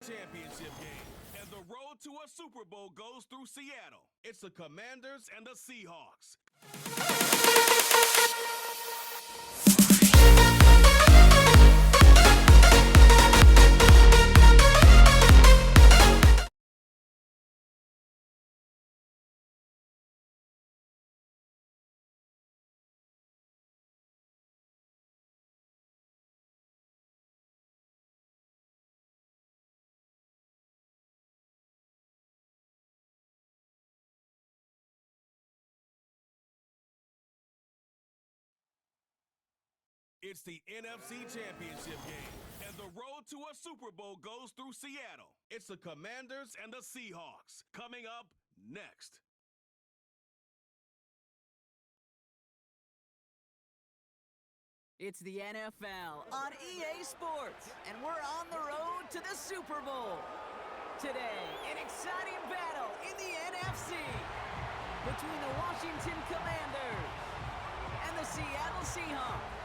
Championship game, and the road to a Super Bowl goes through Seattle. It's the Commanders and the Seahawks. It's the NFC Championship game, and the road to a Super Bowl goes through Seattle. It's the Commanders and the Seahawks. Coming up next. It's the NFL on EA Sports, and we're on the road to the Super Bowl. Today, an exciting battle in the NFC between the Washington Commanders and the Seattle Seahawks.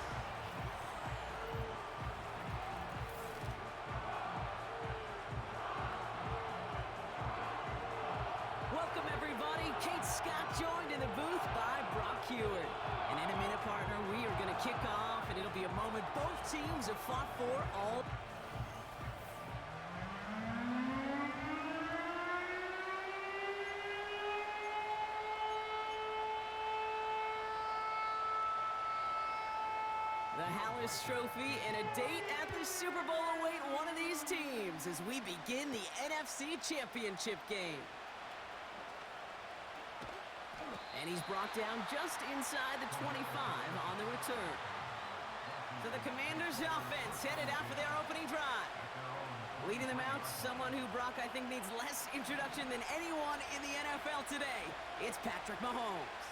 Welcome, everybody. Kate Scott joined in the booth by Brock Hewitt. And in a minute, partner, we are going to kick off, and it'll be a moment both teams have fought for all. The Hallis Trophy and a date at the Super Bowl await one of these teams as we begin the NFC Championship game. And he's brought down just inside the 25 on the return. So the Commanders' offense headed out for their opening drive. Leading them out, someone who, Brock, I think needs less introduction than anyone in the NFL today. It's Patrick Mahomes.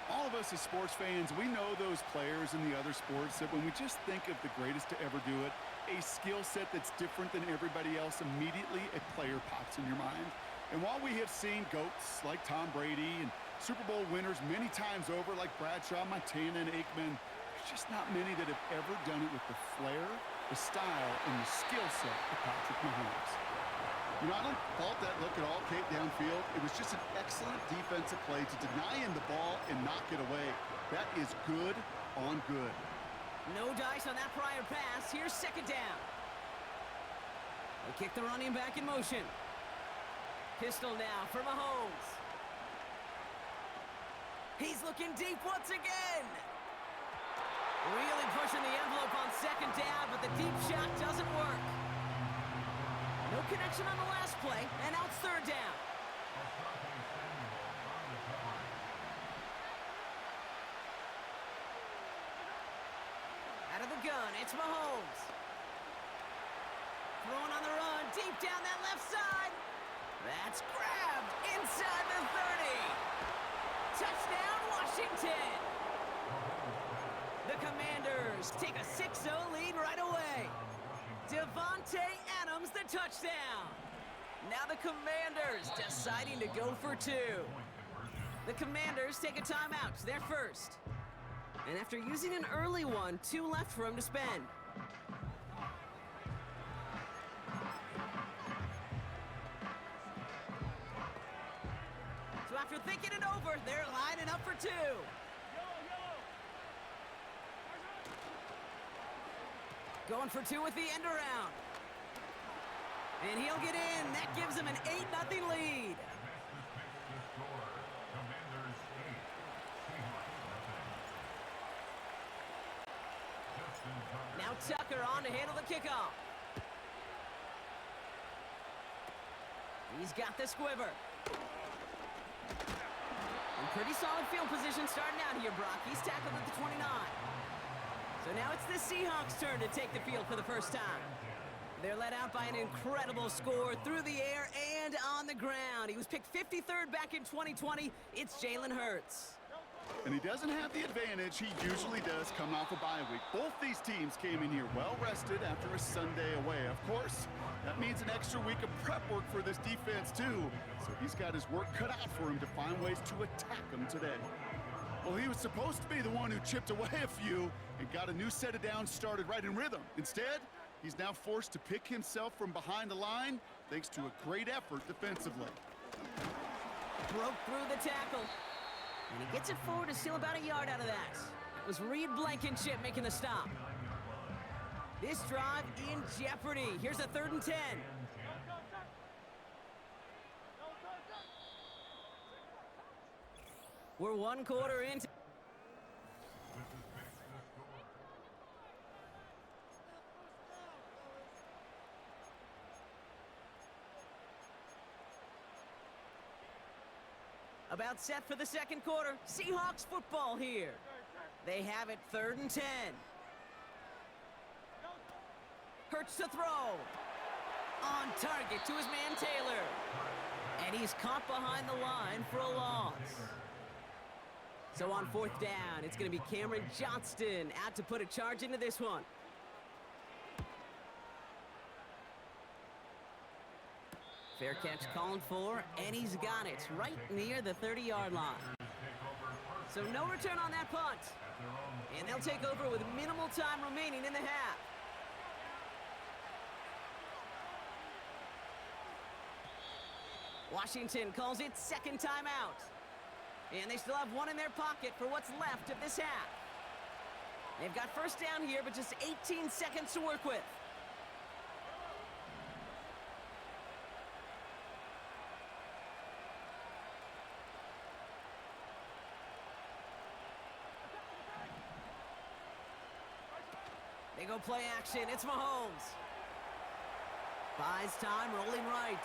All of us as sports fans, we know those players in the other sports that when we just think of the greatest to ever do it, a skill set that's different than everybody else, immediately a player pops in your mind. And while we have seen GOATs like Tom Brady and Super Bowl winners many times over like Bradshaw, Montana, and Aikman, there's just not many that have ever done it with the flair, the style, and the skill set of Patrick Mahomes. You know, I don't fault that look at all, Kate, downfield. It was just an excellent defensive play to deny him the ball and knock it away. That is good on good. No dice on that prior pass. Here's second down. They kick the running back in motion. Pistol now for Mahomes. He's looking deep once again. Really pushing the envelope on second down, but the deep shot doesn't work. No connection on the last play, and now it's third down. Out of the gun, it's Mahomes. Throwing on the run, deep down that left side. That's grabbed inside the 30. Touchdown, Washington. The Commanders take a 6-0 lead right away. Devontae Adams, the touchdown. Now the Commanders deciding to go for two. The Commanders take a timeout. They're first. And after using an early one, 2 left for him to spend. So after thinking it over, they're lining up for two. Going for two with the end around. And he'll get in. That gives him an 8-0 lead. Now Tucker on to handle the kickoff. He's got the squiver. In pretty solid field position starting out here, Brock. He's tackled at the 29. So now it's the Seahawks' turn to take the field for the first time. They're led out by an incredible score through the air and on the ground. He was picked 53rd back in 2020. It's Jalen Hurts. And he doesn't have the advantage he usually does coming off a bye week. Both these teams came in here well-rested after a Sunday away. Of course, that means an extra week of prep work for this defense, too. So he's got his work cut out for him to find ways to attack them today. Well, he was supposed to be the one who chipped away a few and got a new set of downs started right in rhythm. Instead, He's now forced to pick himself from behind the line thanks to a great effort defensively. Broke through the tackle. And he gets it forward to steal about a yard out of that. It was Reed Blankenship making the stop. This drive in jeopardy. Here's a 3rd and 10. We're 1 quarter into... About set for the 2nd quarter. Seahawks football here. They have it 3rd and 10. Hurts to throw. On target to his man Taylor. And he's caught behind the line for a loss. So on 4th down, it's going to be Cameron Johnston out to put a charge into this one. Fair catch called for, and he's got it right near the 30-yard line. So no return on that punt. And they'll take over with minimal time remaining in the half. Washington calls it 2nd timeout. And they still have 1 in their pocket for what's left of this half. They've got 1st down here, but just 18 seconds to work with. They go play action. It's Mahomes. Buys time, rolling right.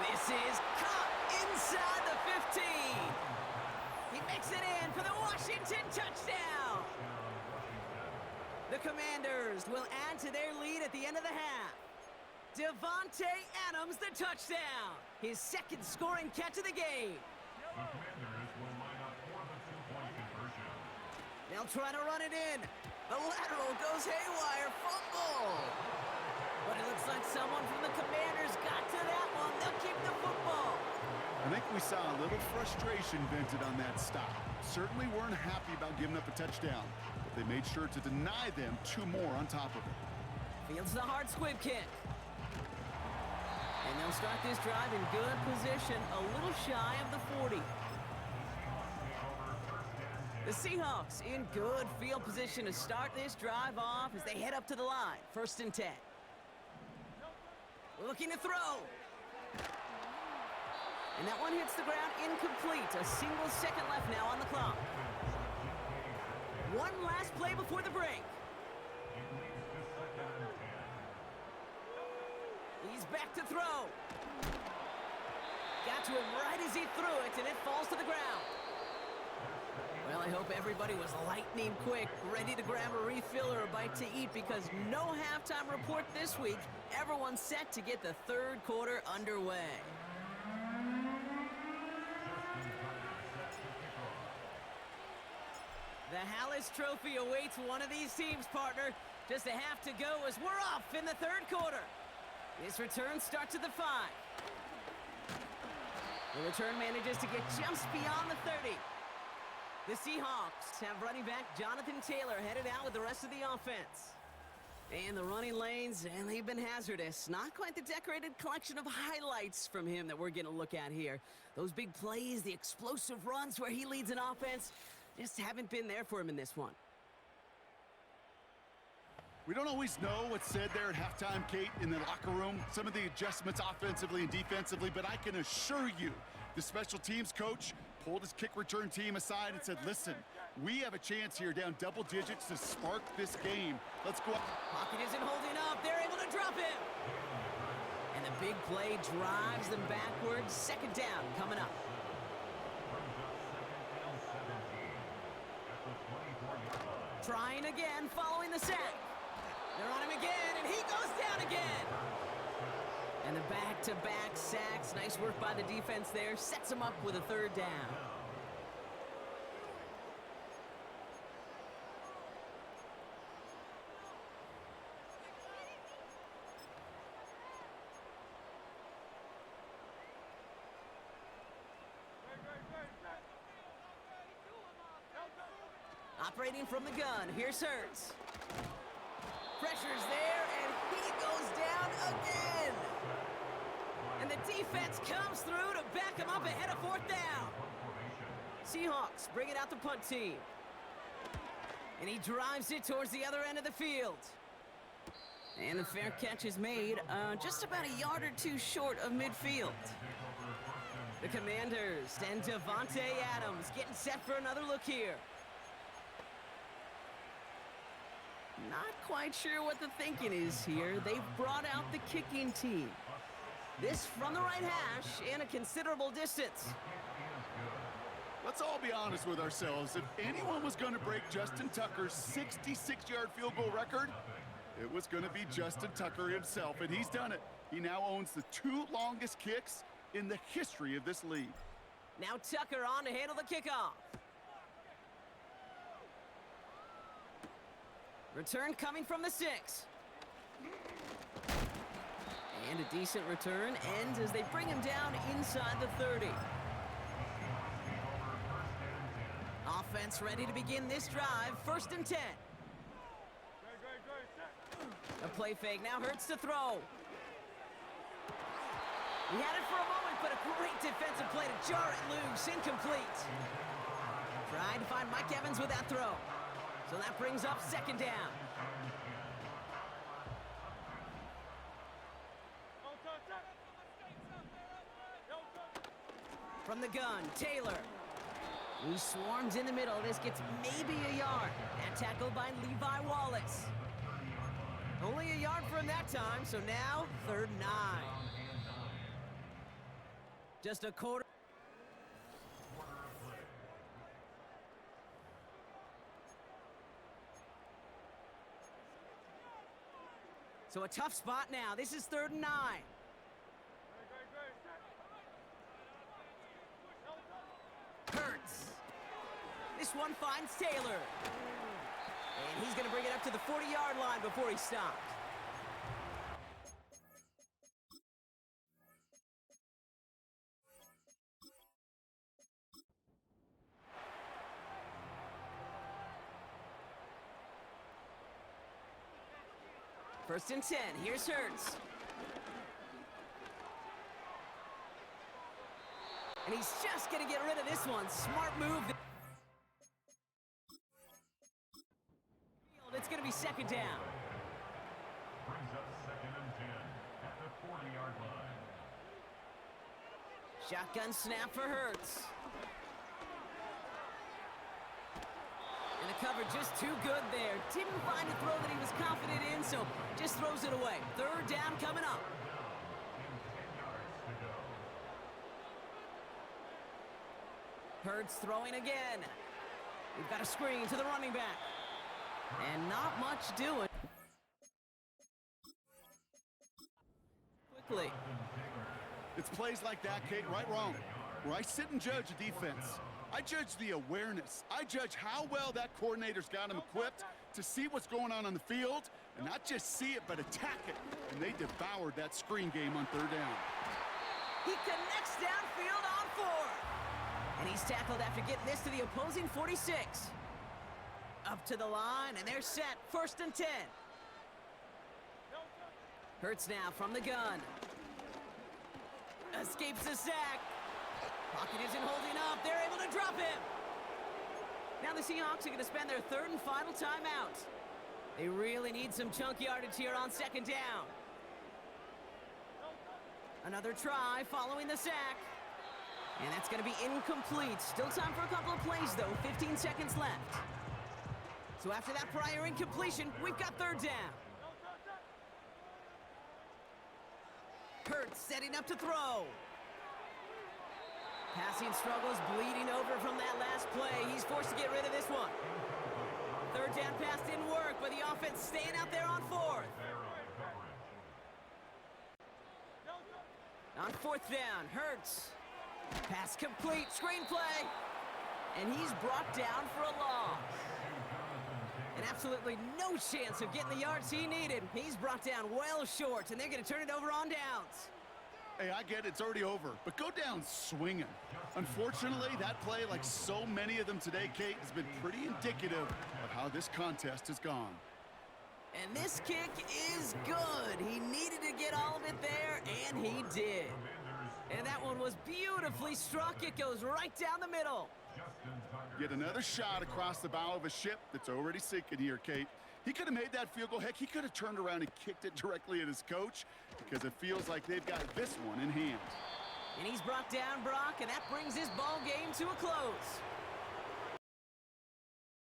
This is caught inside the 15. He makes it in for the Washington touchdown. The Commanders will add to their lead at the end of the half. Devontae Adams, the touchdown. His 2nd scoring catch of the game. The Commanders will line up for the 2-point conversion. They'll try to run it in. The lateral goes haywire. Fumble. But it looks like someone from the Commanders got to that one. They'll keep the football. I think we saw a little frustration vented on that stop. Certainly weren't happy about giving up a touchdown, but they made sure to deny them 2 more on top of it. Fields the hard squib kick. And they'll start this drive in good position, a little shy of the 40. The Seahawks in good field position to start this drive off as they head up to the line. 1st and 10. Looking to throw. And that one hits the ground incomplete. A single second left now on the clock. 1 last play before the break. He's back to throw. Got to him right as he threw it, and it falls to the ground. Well, I hope everybody was lightning quick, ready to grab a refill or a bite to eat, because no halftime report this week. Everyone's set to get the 3rd quarter underway. The Hallis Trophy awaits one of these teams, partner. Just a half to go as we're off in the 3rd quarter. This return starts at the 5. The return manages to get just beyond the 30. The Seahawks have running back Jonathan Taylor headed out with the rest of the offense. And the running lanes, and they've been hazardous. Not quite the decorated collection of highlights from him that we're going to look at here. Those big plays, the explosive runs where he leads an offense, just haven't been there for him in this one. We don't always know what's said there at halftime, Kate, in the locker room. Some of the adjustments offensively and defensively, but I can assure you the special teams coach pulled his kick return team aside and said, listen, we have a chance here down double digits to spark this game. Let's go. Pocket isn't holding up. They're able to drop him. And the big play drives them backwards. 2nd down coming up. Trying again following the sack. They're on him again, and he goes down again. And the back-to-back sacks. Nice work by the defense there. Sets him up with a 3rd down. Operating from the gun, here's Hurts. pressure's there, and he goes down again. And the defense comes through to back him up ahead of 4th down. Seahawks bring it out the punt team. And he drives it towards the other end of the field. And the fair catch is made just about a yard or two short of midfield. The Commanders and Davante Adams getting set for another look here. Not quite sure what the thinking is here. They've brought out the kicking team. This from the right hash and a considerable distance. Let's all be honest with ourselves. If anyone was going to break Justin Tucker's 66-yard field goal record, it was going to be Justin Tucker himself, and he's done it. He now owns the 2 longest kicks in the history of this league. Now Tucker on to handle the kickoff. Return coming from the 6. And a decent return ends as they bring him down inside the 30. Offense ready to begin this drive. 1st and 10. A play fake now hurts to throw. He had it for a moment, but a great defensive play to jar it loose. Incomplete. Trying to find Mike Evans with that throw. So that brings up 2nd down. From the gun, Taylor. He swarms in the middle. This gets maybe a yard. And tackled by Levi Wallace. Only a yard for him that time, so now 3rd and 9. Just a quarter. So a tough spot now. This is 3rd and 9. Hurts. This one finds Taylor. And he's going to bring it up to the 40-yard line before he stopped. First and 10. Here's Hurts. And he's just going to get rid of this one. Smart move. It's going to be 2nd down. Brings up 2nd and 10 at the 40-yard line. Shotgun snap for Hurts. And the cover just too good there. Didn't find a throw that he was confident in, so just throws it away. 3rd down coming up. Hurts throwing again. We've got a screen to the running back. And not much doing. Quickly. It's plays like that, Kate, right wrong, where I sit and judge a defense. I judge the awareness. I judge how well that coordinator's got him equipped to see what's going on the field, and not just see it, but attack it. And they devoured that screen game on 3rd down. He connects downfield on 4th. And he's tackled after getting this to the opposing 46. Up to the line, and they're set. 1st and 10. Hurts now from the gun. Escapes the sack. Pocket isn't holding up. They're able to drop him. Now the Seahawks are going to spend their 3rd and final timeout. They really need some chunk yardage here on 2nd down. Another try following the sack. And that's going to be incomplete. Still time for a couple of plays, though. 15 seconds left. So after that prior incompletion, we've got 3rd down. Hurts setting up to throw. Passing struggles bleeding over from that last play. He's forced to get rid of this one. 3rd down pass didn't work, but the offense staying out there on 4th. On 4th down, Hurts. Pass complete, screenplay. And he's brought down for a loss. And absolutely no chance of getting the yards he needed. He's brought down well short, and they're going to turn it over on downs. Hey, I get it's already over, but go down swinging. Unfortunately, that play, like so many of them today, Kate, has been pretty indicative of how this contest has gone. And this kick is good. He needed to get all of it there, and he did. And that one was beautifully struck. It goes right down the middle. Get another shot across the bow of a ship that's already sinking here, Kate. He could have made that field goal. Heck, he could have turned around and kicked it directly at his coach because it feels like they've got this one in hand. And he's brought down, Brock, and that brings his ball game to a close.